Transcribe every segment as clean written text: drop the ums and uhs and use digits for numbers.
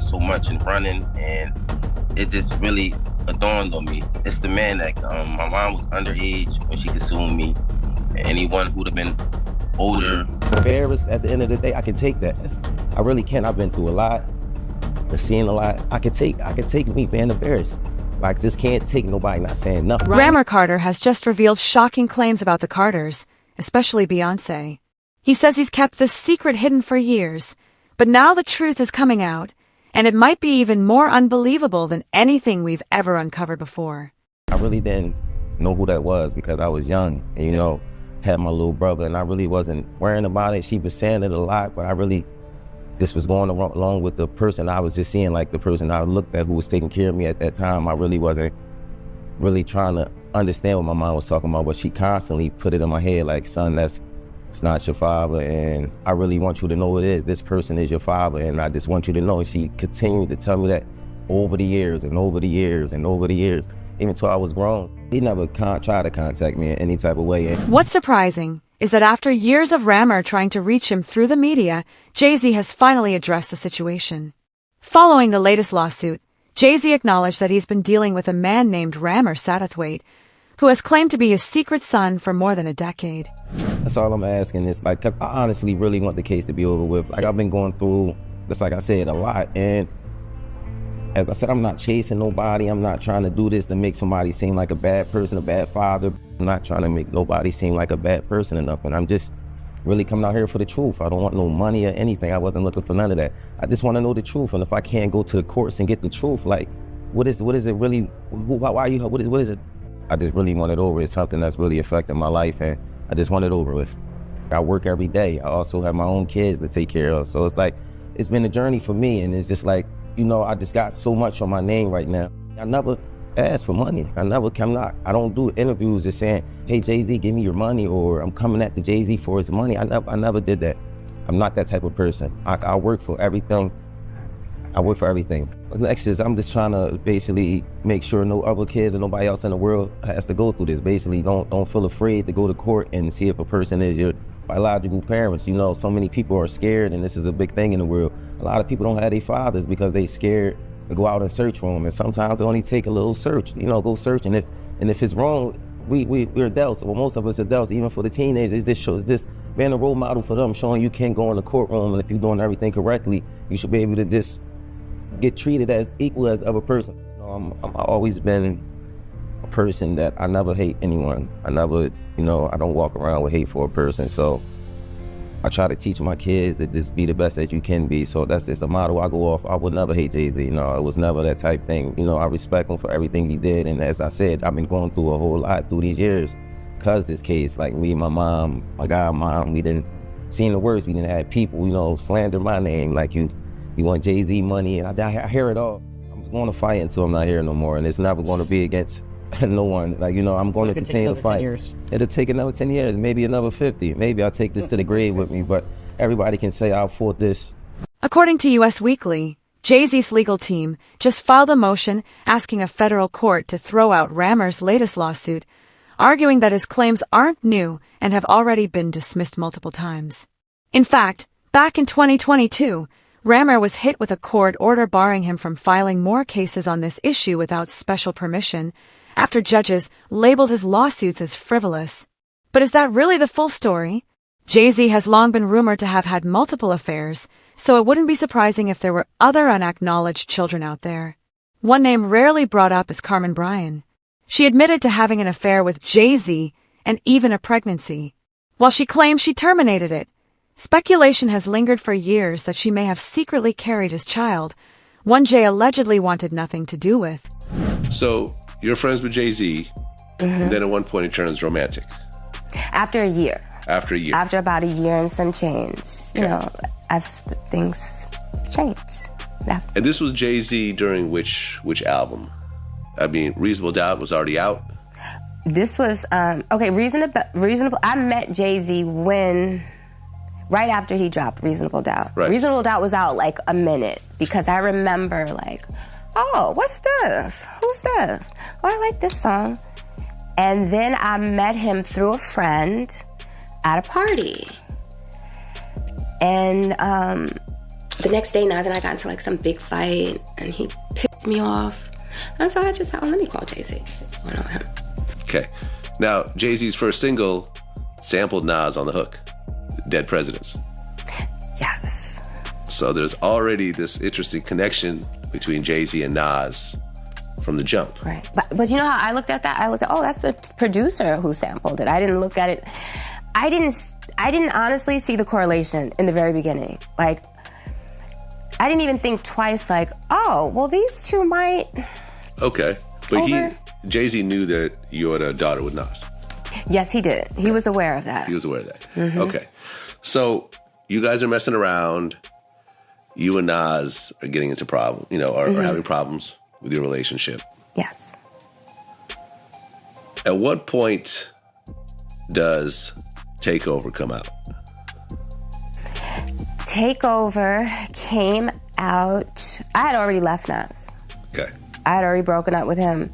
so much in running, and it just really dawned on me. It's the man that my mom was underage when she consumed me. Anyone who'd have been older. Embarrassed at the end of the day, I can take that. I really can. I've been through a lot, I've seen a lot. I could take me being embarrassed. Like, this can't take nobody not saying nothing. Rymir Carter has just revealed shocking claims about the Carters, especially Beyonce. He says he's kept this secret hidden for years, but now the truth is coming out, and it might be even more unbelievable than anything we've ever uncovered before. I really didn't know who that was because I was young and, you know, had my little brother, and I really wasn't worrying about it. She was saying it a lot, but I really just was going along with the person I was just seeing, like the person I looked at who was taking care of me at that time. I really wasn't really trying to understand what my mom was talking about, but she constantly put it in my head like, son, it's not your father, and I really want you to know it is. This person is your father, and I just want you to know. She continued to tell me that over the years and over the years and over the years, even till I was grown. He never tried to contact me in any type of way. What's surprising is that after years of Rymir trying to reach him through the media, Jay-Z has finally addressed the situation. Following the latest lawsuit, Jay-Z acknowledged that he's been dealing with a man named Rymir Satterthwaite, who has claimed to be his secret son for more than a decade. That's all I'm asking is, like, because I honestly really want the case to be over with. Like, I've been going through, just like I said, a lot, and as I said, I'm not chasing nobody. I'm not trying to do this to make somebody seem like a bad person, a bad father. I'm not trying to make nobody seem like a bad person or nothing. I'm just really coming out here for the truth. I don't want no money or anything. I wasn't looking for none of that. I just want to know the truth. And if I can't go to the courts and get the truth, like, what is it really? Why are you? What is it? I just really want it over. It's something that's really affecting my life, and I just want it over with. I work every day. I also have my own kids to take care of. So it's like, it's been a journey for me, and it's just like, you know, I just got so much on my name right now. I never ask for money. I don't do interviews just saying, hey, Jay-Z, give me your money, or I'm coming at the Jay-Z for his money. I never did that. I'm not that type of person. I work for everything. I work for everything. Next is, I'm just trying to basically make sure no other kids or nobody else in the world has to go through this. Basically, don't feel afraid to go to court and see if a person is your biological parents. You know, so many people are scared, and this is a big thing in the world. A lot of people don't have their fathers because they scared to go out and search for them, and sometimes it only take a little search. You know, go search, and if it's wrong, we're adults. Well, most of us adults, even for the teenagers, this being a role model for them, showing you can go in the courtroom, and if you're doing everything correctly, you should be able to just get treated as equal as the other person. You know, I've always been a person that I never hate anyone. I never, you know, I don't walk around with hate for a person. So I try to teach my kids that just be the best that you can be. So that's just a motto I go off. I would never hate Jay-Z. You know, it was never that type thing. You know, I respect him for everything he did. And as I said, I've been going through a whole lot through these years because this case, like me and my mom, my godmom, we didn't seen the worst. We didn't have people, you know, slander my name like you want Jay-Z money, and I hear it all. I'm going to fight until I'm not here no more, and it's never going to be against no one. Like, you know, I'm going to continue to fight. It'll take another 10 years, maybe another 50. Maybe I'll take this to the grave with me, but everybody can say I fought this. According to US Weekly, Jay-Z's legal team just filed a motion asking a federal court to throw out Rymir's latest lawsuit, arguing that his claims aren't new and have already been dismissed multiple times. In fact, back in 2022, Rymir was hit with a court order barring him from filing more cases on this issue without special permission, after judges labeled his lawsuits as frivolous. But is that really the full story? Jay-Z has long been rumored to have had multiple affairs, so it wouldn't be surprising if there were other unacknowledged children out there. One name rarely brought up is Carmen Bryan. She admitted to having an affair with Jay-Z and even a pregnancy. While she claims she terminated it, speculation has lingered for years that she may have secretly carried his child, one Jay allegedly wanted nothing to do with. So you're friends with Jay-Z, and then at one point it turns romantic. After a year. After a year. After about a year and some change, you know, as things change. And this was Jay-Z during which album? I mean, Reasonable Doubt was already out. This was, okay, Reasonable. I met Jay-Z right after he dropped Reasonable Doubt. Right. Reasonable Doubt was out like a minute because I remember like, oh, what's this? Who's this? Oh, I like this song. And then I met him through a friend at a party. And The next day, Nas and I got into like some big fight, and he pissed me off. And so I just thought, let me call Jay-Z. Went on him. Okay. Now, Jay-Z's first single sampled Nas on the hook, Dead Presidents. Yes. So there's already this interesting connection between Jay-Z and Nas from the jump. Right. But you know how I looked at that? I looked at, oh, that's the producer who sampled it. I didn't look at it. I didn't honestly see the correlation in the very beginning. Like, I didn't even think twice, like, oh, well, these two might. Okay. But Jay-Z knew that you had a daughter with Nas. Yes, he did. He was aware of that. He was aware of that. Mm-hmm. Okay. So you guys are messing around. You and Nas are getting into problems, are having problems with your relationship. Yes. At what point does Takeover come out? Takeover came out. I had already left Nas. Okay. I had already broken up with him.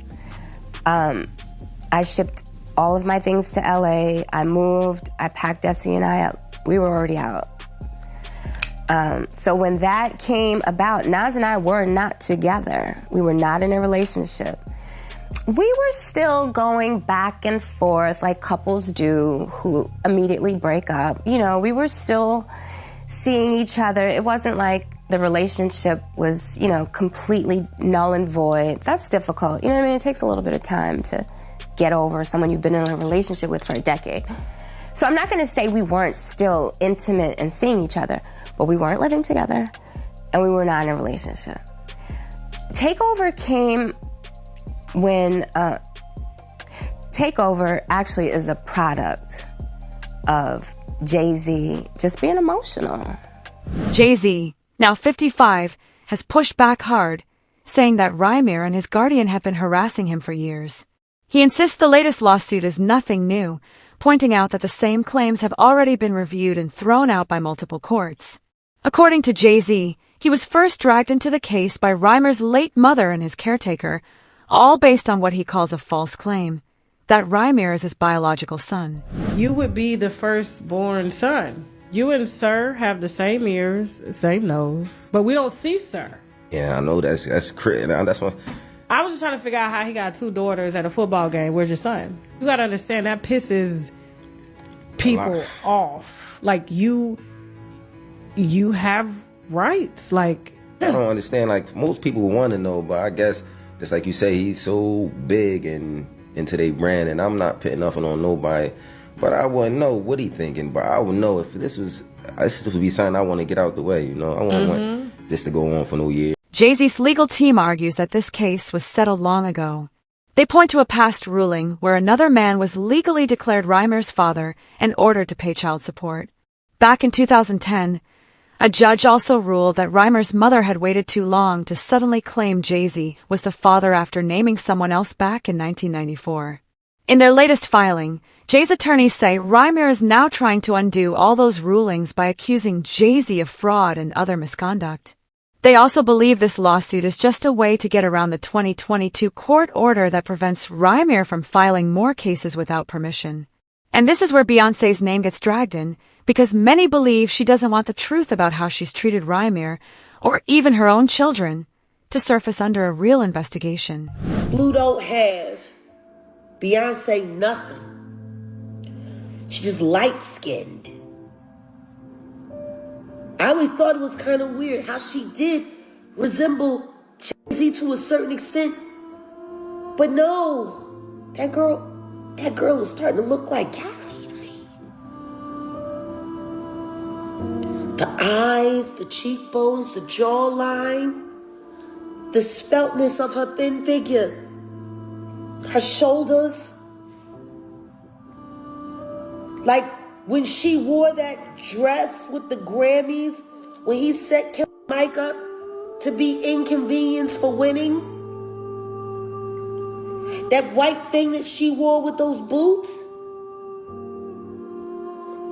I shipped all of my things to LA. I moved. I packed Desi and I up. We were already out. So when that came about, Nas and I were not together. We were not in a relationship. We were still going back and forth like couples do who immediately break up. We were still seeing each other. It wasn't like the relationship was, completely null and void. That's difficult. You know what I mean? It takes a little bit of time to get over someone you've been in a relationship with for a decade. So I'm not going to say we weren't still intimate and seeing each other, but we weren't living together and we were not in a relationship. Takeover came when Takeover actually is a product of Jay-Z just being emotional. Jay-Z, now 55, has pushed back hard, saying that Rymir and his guardian have been harassing him for years. He insists the latest lawsuit is nothing new, pointing out that the same claims have already been reviewed and thrown out by multiple courts. According to Jay-Z, he was first dragged into the case by Rymir's late mother and his caretaker, all based on what he calls a false claim, that Rymir is his biological son. You would be the firstborn son. You and Sir have the same ears, same nose, but we don't see Sir. Yeah, I know that's crazy. That's what. I was just trying to figure out how he got two daughters at a football game. Where's your son? You gotta understand that pisses people off. Like you have rights. Like I don't understand. Like most people want to know, but I guess just like you say, he's so big and into their brand, and I'm not putting nothing on nobody. But I wouldn't know what he thinking. But I would know if this would be something I want to get out the way. I wouldn't want this to go on for no years. Jay-Z's legal team argues that this case was settled long ago. They point to a past ruling where another man was legally declared Rymir's father and ordered to pay child support. Back in 2010, a judge also ruled that Rymir's mother had waited too long to suddenly claim Jay-Z was the father after naming someone else back in 1994. In their latest filing, Jay's attorneys say Rymir is now trying to undo all those rulings by accusing Jay-Z of fraud and other misconduct. They also believe this lawsuit is just a way to get around the 2022 court order that prevents Rymir from filing more cases without permission. And this is where Beyonce's name gets dragged in, because many believe she doesn't want the truth about how she's treated Rymir, or even her own children, to surface under a real investigation. Blue don't have Beyonce nothing. She's just light-skinned. I always thought it was kind of weird how she did resemble Jay-Z to a certain extent. But no, that girl is starting to look like Kathy to me. The eyes, the cheekbones, the jawline, the speltness of her thin figure, her shoulders. Like when she wore that dress with the Grammys, when he set Killer Mike up to be inconvenienced for winning. That white thing that she wore with those boots.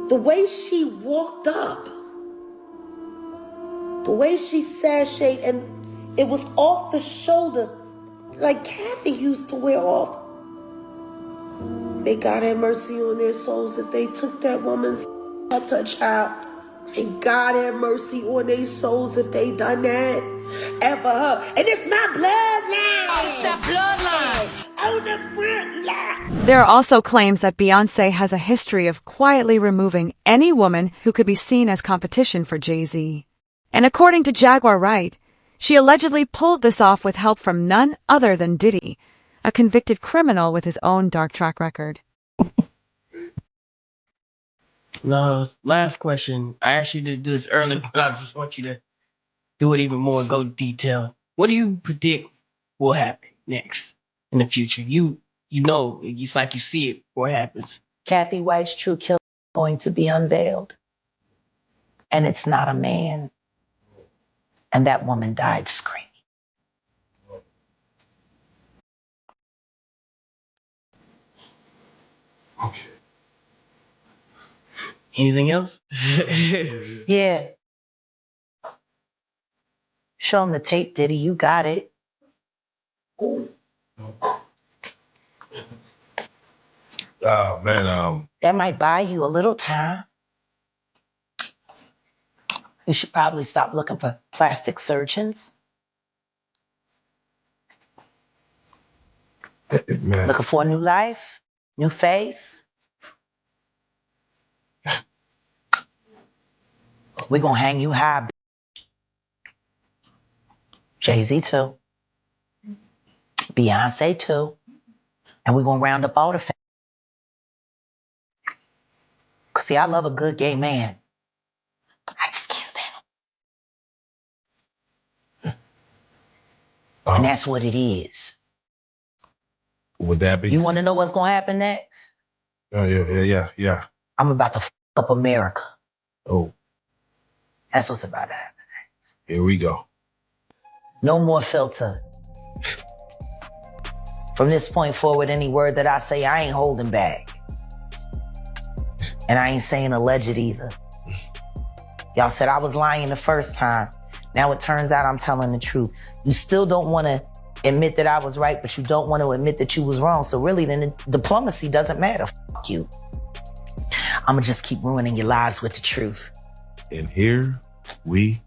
The way she walked up. The way she sashayed, and it was off the shoulder like Kathy used to wear off. May God have mercy on their souls if they took that woman's up to a child And God have mercy on their souls if they done that. And for her. And it's my bloodline. It's that bloodline. On the front line. There are also claims that Beyonce has a history of quietly removing any woman who could be seen as competition for Jay-Z. And according to Jaguar Wright, she allegedly pulled this off with help from none other than Diddy, a convicted criminal with his own dark track record. No, last question. I asked you to do this earlier, but I just want you to do it even more, go detail. What do you predict will happen next in the future? You know, it's like you see it what happens. Kathy White's true killer is going to be unveiled. And it's not a man. And that woman died screaming. Okay. Anything else? Yeah. Show him the tape, Diddy. You got it. Man, That might buy you a little time. You should probably stop looking for plastic surgeons. man. Looking for a new life, new face. We're gonna hang you high. Jay-Z too. Beyonce too. And we're gonna round up all the family. See, I love a good gay man. I just can't stand him. And that's what it is. Would that be? You want to know what's gonna happen next? Yeah. I'm about to f up America. Oh, That's what's about to happen next. here we go. No more filter. From this point forward, any word that I say, I ain't holding back. And I ain't saying alleged either. Y'all said I was lying the first time. Now it turns out I'm telling the truth. You still don't want to admit that I was right, but you don't want to admit that you was wrong. So really, then the diplomacy doesn't matter. F you. I'm going to just keep ruining your lives with the truth. And here we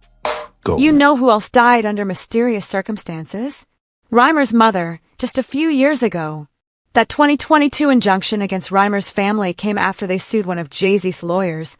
go. You know who else died under mysterious circumstances? Rymir's mother, just a few years ago. That 2022 injunction against Rymir's family came after they sued one of Jay-Z's lawyers,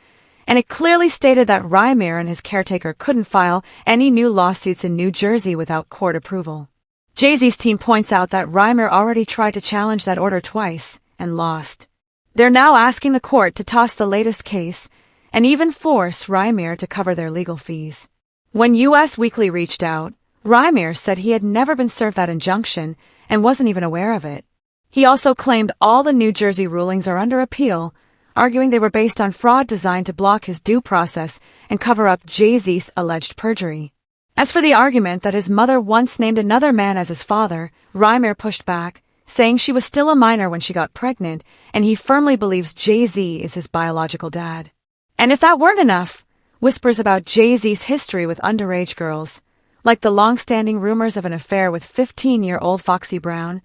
and it clearly stated that Rymir and his caretaker couldn't file any new lawsuits in New Jersey without court approval. Jay-Z's team points out that Rymir already tried to challenge that order twice and lost. They're now asking the court to toss the latest case and even force Rymir to cover their legal fees. When US Weekly reached out, Rymir said he had never been served that injunction and wasn't even aware of it. He also claimed all the New Jersey rulings are under appeal, arguing they were based on fraud designed to block his due process and cover up Jay-Z's alleged perjury. As for the argument that his mother once named another man as his father, Rymir pushed back, saying she was still a minor when she got pregnant, and he firmly believes Jay-Z is his biological dad. And if that weren't enough, whispers about Jay-Z's history with underage girls, like the long-standing rumors of an affair with 15-year-old Foxy Brown,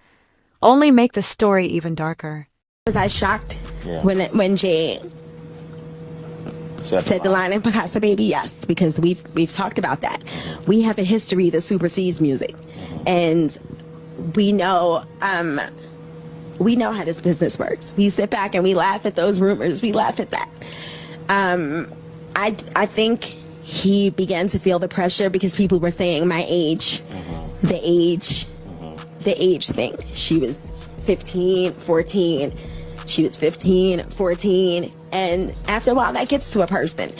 only make the story even darker. Was I shocked when Jay said the line in Picasso Baby? Yes, because we've talked about that. We have a history that supersedes music, and we know how this business works. We sit back and we laugh at those rumors. We laugh at that. I think he began to feel the pressure because people were saying my age, the age thing. She was 15, 14. She was 15, 14. And after a while, that gets to a person.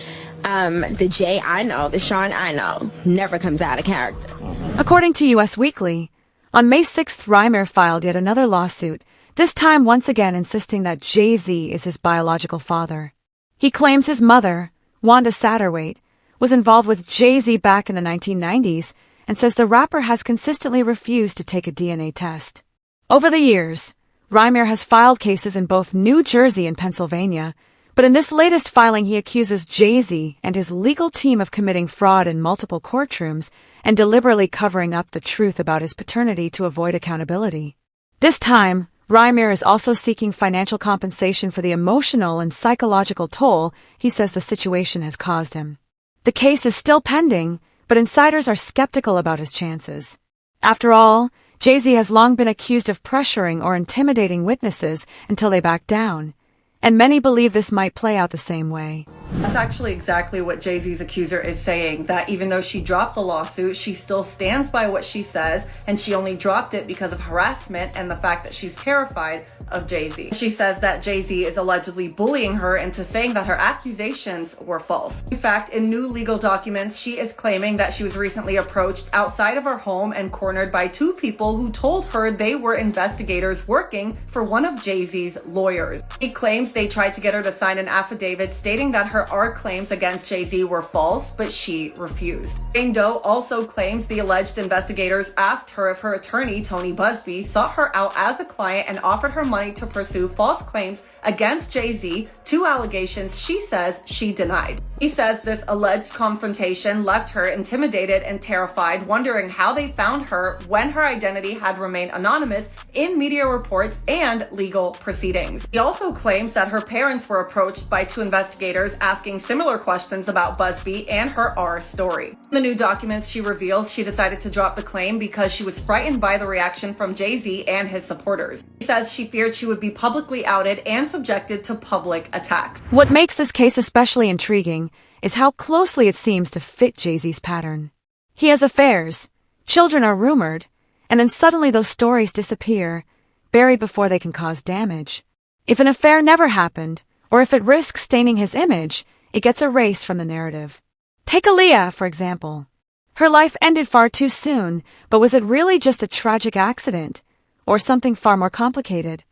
The Jay I know, the Sean I know, never comes out of character. According to US Weekly, on May 6th, Rymir filed yet another lawsuit, this time once again insisting that Jay-Z is his biological father. He claims his mother, Wanda Satterwhite, was involved with Jay-Z back in the 1990s and says the rapper has consistently refused to take a DNA test. Over the years, Rymir has filed cases in both New Jersey and Pennsylvania, but in this latest filing he accuses Jay-Z and his legal team of committing fraud in multiple courtrooms and deliberately covering up the truth about his paternity to avoid accountability. This time, Rymir is also seeking financial compensation for the emotional and psychological toll he says the situation has caused him. The case is still pending, but insiders are skeptical about his chances. After all, Jay-Z has long been accused of pressuring or intimidating witnesses until they back down, and many believe this might play out the same way. That's actually exactly what Jay-Z's accuser is saying, that even though she dropped the lawsuit, she still stands by what she says, and she only dropped it because of harassment and the fact that she's terrified of Jay-Z. She says that Jay-Z is allegedly bullying her into saying that her accusations were false. In fact, in new legal documents, she is claiming that she was recently approached outside of her home and cornered by two people who told her they were investigators working for one of Jay-Z's lawyers. She claims they tried to get her to sign an affidavit stating that her claims against Jay-Z were false, but she refused. Jane Doe also claims the alleged investigators asked her if her attorney, Tony Busby, sought her out as a client and offered her money to pursue false claims against Jay-Z, two allegations she says she denied. He says this alleged confrontation left her intimidated and terrified, wondering how they found her when her identity had remained anonymous in media reports and legal proceedings. He also claims that her parents were approached by two investigators asking similar questions about Busby and her story. In the new documents, she reveals she decided to drop the claim because she was frightened by the reaction from Jay-Z and his supporters. She says she feared she would be publicly outed and subjected to public attacks. What makes this case especially intriguing is how closely it seems to fit Jay-Z's pattern. He has affairs, children are rumored, and then suddenly those stories disappear, buried before they can cause damage. If an affair never happened, or if it risks staining his image, it gets erased from the narrative. Take Aaliyah, for example. Her life ended far too soon, but was it really just a tragic accident, or something far more complicated?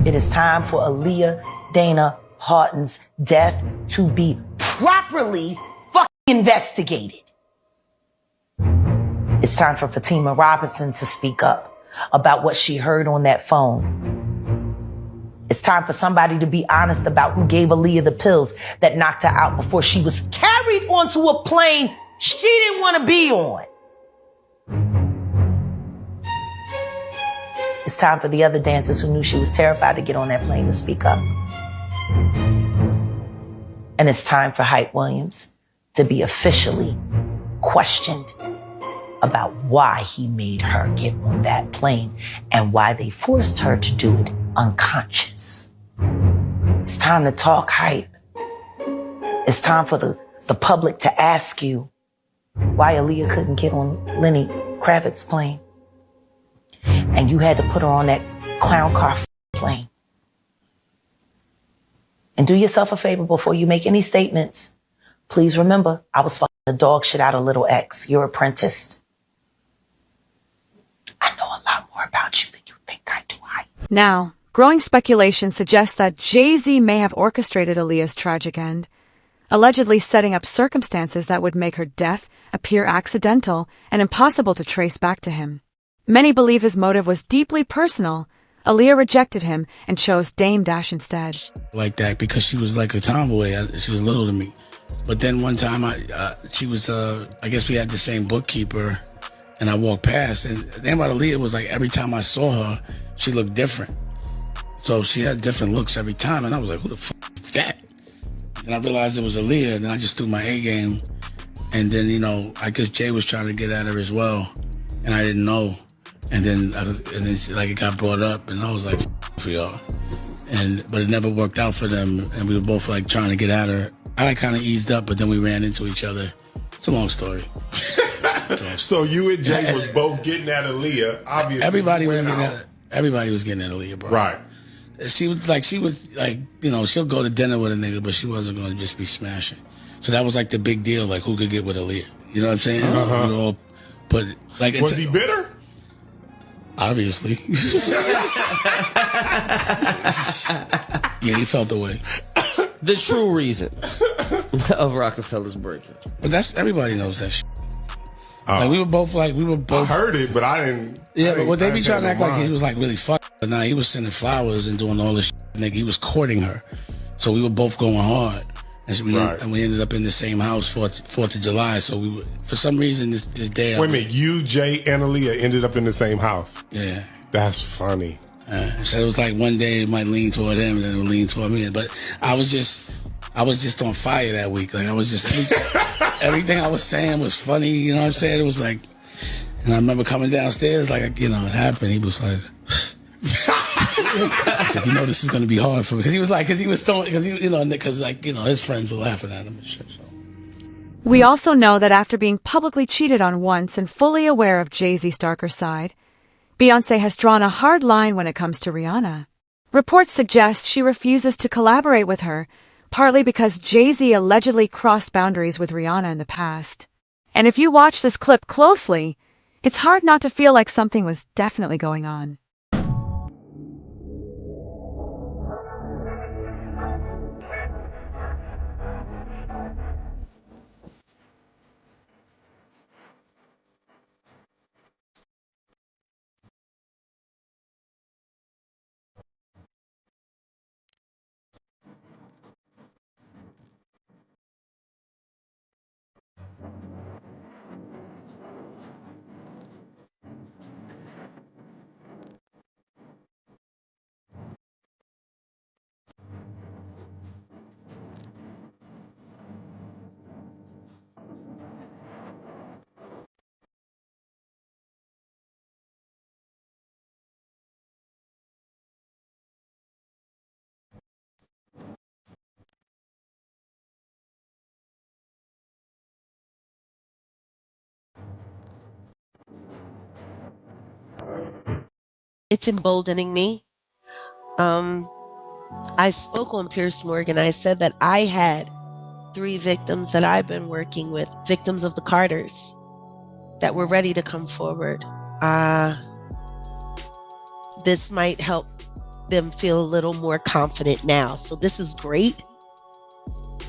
It is time for Aaliyah Dana Houghton's death to be properly fucking investigated. It's time for Fatima Robinson to speak up about what she heard on that phone. It's time for somebody to be honest about who gave Aaliyah the pills that knocked her out before she was carried onto a plane she didn't want to be on. It's time for the other dancers who knew she was terrified to get on that plane to speak up. And it's time for Hype Williams to be officially questioned about why he made her get on that plane and why they forced her to do it unconscious. It's time to talk Hype. It's time for the public to ask you why Aaliyah couldn't get on Lenny Kravitz's plane. And you had to put her on that clown car plane. And do yourself a favor before you make any statements. Please remember, I was fucking the dog shit out of little X, your apprentice. I know a lot more about you than you think I do. Now, growing speculation suggests that Jay-Z may have orchestrated Aaliyah's tragic end, allegedly setting up circumstances that would make her death appear accidental and impossible to trace back to him. Many believe his motive was deeply personal. Aaliyah rejected him and chose Dame Dash instead. Like that because she was like a tomboy. She was little to me. But then one time she was, I guess we had the same bookkeeper, and I walked past. And the thing about Aaliyah was like every time I saw her, she looked different. So she had different looks every time. And I was like, who the fuck is that? And I realized it was Aaliyah. And then I just threw my A game. And then, you know, I guess Jay was trying to get at her as well. And I didn't know. And then like it got brought up, and I was like, for y'all. But it never worked out for them, and we were both like trying to get at her. I like kind of eased up, but then we ran into each other. It's a long story. So you and Jay was both getting at Aaliyah. Obviously, everybody was getting at Aaliyah, bro. Right. She was like, you know, she'll go to dinner with a nigga, but she wasn't going to just be smashing. So that was like the big deal, like who could get with Aaliyah. You know what I'm saying? Uh-huh. We all put like. Was he bitter? Obviously. Yeah, he felt the way. The true reason of Rockefeller's breaking. But everybody knows that shit. Like we were both. I heard it, but I didn't. Yeah, but they be trying to act like he was like really fucked. But nah, he was sending flowers and doing all this shit. Nigga, he was courting her. So we were both going hard. And we ended up in the same house, 4th of July. So we were, for some reason, this day. Wait a minute, you, Jay, and Aaliyah ended up in the same house? Yeah. That's funny. So it was like one day it might lean toward him, and then it would lean toward me. But I was just on fire that week. Like I was just everything I was saying was funny. You know what I'm saying? It was like, and I remember coming downstairs, like it happened. He was like, said, this is going to be hard for me, because his friends were laughing at him and shit. So. We also know that after being publicly cheated on once and fully aware of Jay-Z's darker side, Beyonce has drawn a hard line when it comes to Rihanna. Reports suggest she refuses to collaborate with her, partly because Jay-Z allegedly crossed boundaries with Rihanna in the past. And if you watch this clip closely, it's hard not to feel like something was definitely going on. It's emboldening me. I spoke on Pierce Morgan. I said that I had 3 victims that I've been working with, victims of the Carters, that were ready to come forward. This might help them feel a little more confident now. So this is great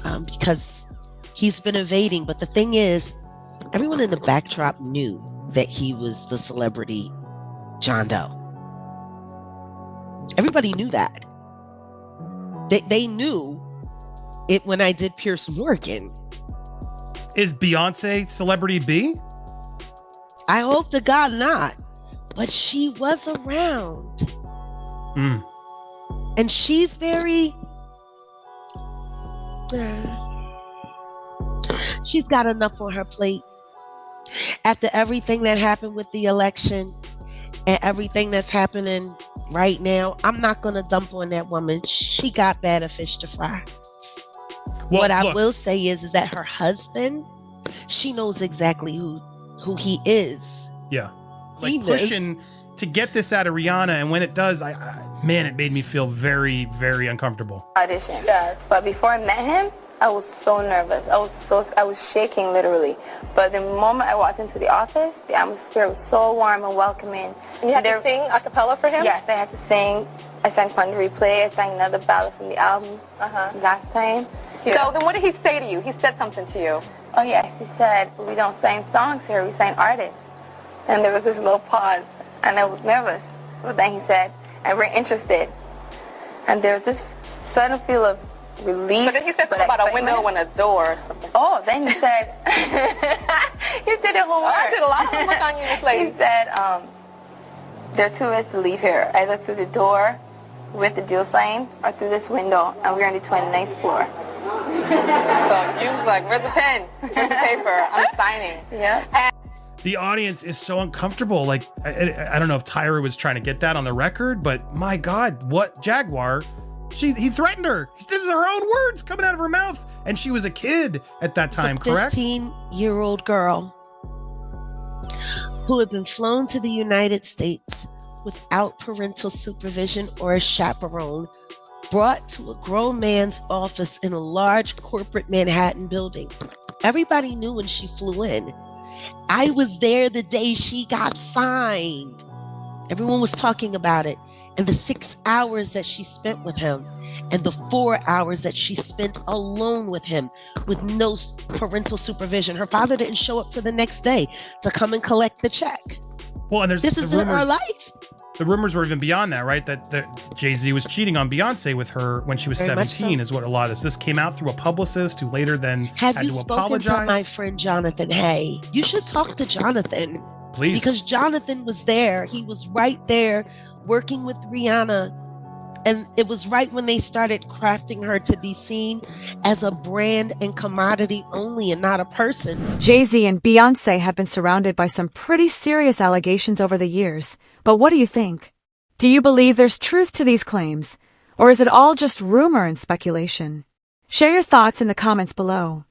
because he's been evading. But the thing is, everyone in the backdrop knew that he was the celebrity John Doe. Everybody knew that. They knew it when I did Pierce Morgan. Is Beyonce celebrity B? I hope to God not. But she was around. And she's very... she's got enough on her plate. After everything that happened with the election and everything that's happening right now, I'm not going to dump on that woman. She got better fish to fry. Well, what I will say is that her husband, she knows exactly who he is. Yeah. Like pushing to get this out of Rihanna, and when it does, man, it made me feel very, very uncomfortable. Audition. Yes. But before I met him, I was so nervous. I was shaking literally. But the moment I walked into the office, the atmosphere was so warm and welcoming. And you had to sing a cappella for him? Yes, I had to sing. I sang Fun to Replay. I sang another ballad from the album last time. Yeah. So then what did he say to you? He said something to you. Oh yes, he said, we don't sing songs here, we sing artists. And there was this little pause, and I was nervous. But then he said, and we're interested. And there was this sudden feel of relief. But then he said something about a window and a door or something. Oh, then he said, you did it homework. I did a lot of homework on you, Miss Lady. He said, there are 2 ways to leave here, either through the door with the deal sign or through this window, and we're on the 29th floor. So you was like, where's the pen? Where's the paper? I'm signing. Yeah. The audience is so uncomfortable. Like, I don't know if Tyra was trying to get that on the record, but my God, what Jaguar? He threatened her. This is her own words coming out of her mouth. And she was a kid at that time, correct? A 15-year-old girl who had been flown to the United States without parental supervision or a chaperone, brought to a grown man's office in a large corporate Manhattan building. Everybody knew when she flew in. I was there the day she got signed. Everyone was talking about it. And the 6 hours that she spent with him and the 4 hours that she spent alone with him with no parental supervision. Her father didn't show up to the next day to come and collect the check. Well, and this is her life. The rumors were even beyond that, right? That Jay-Z was cheating on Beyonce with her when she was Very 17 is what a lot of this came out through a publicist who later then Have had you to spoken apologize. to my friend Jonathan Hay? You should talk to Jonathan. Please. Because Jonathan was there. He was right there working with Rihanna. And it was right when they started crafting her to be seen as a brand and commodity only and not a person. Jay-Z and Beyonce have been surrounded by some pretty serious allegations over the years, but what do you think? Do you believe there's truth to these claims, or is it all just rumor and speculation? Share your thoughts in the comments below.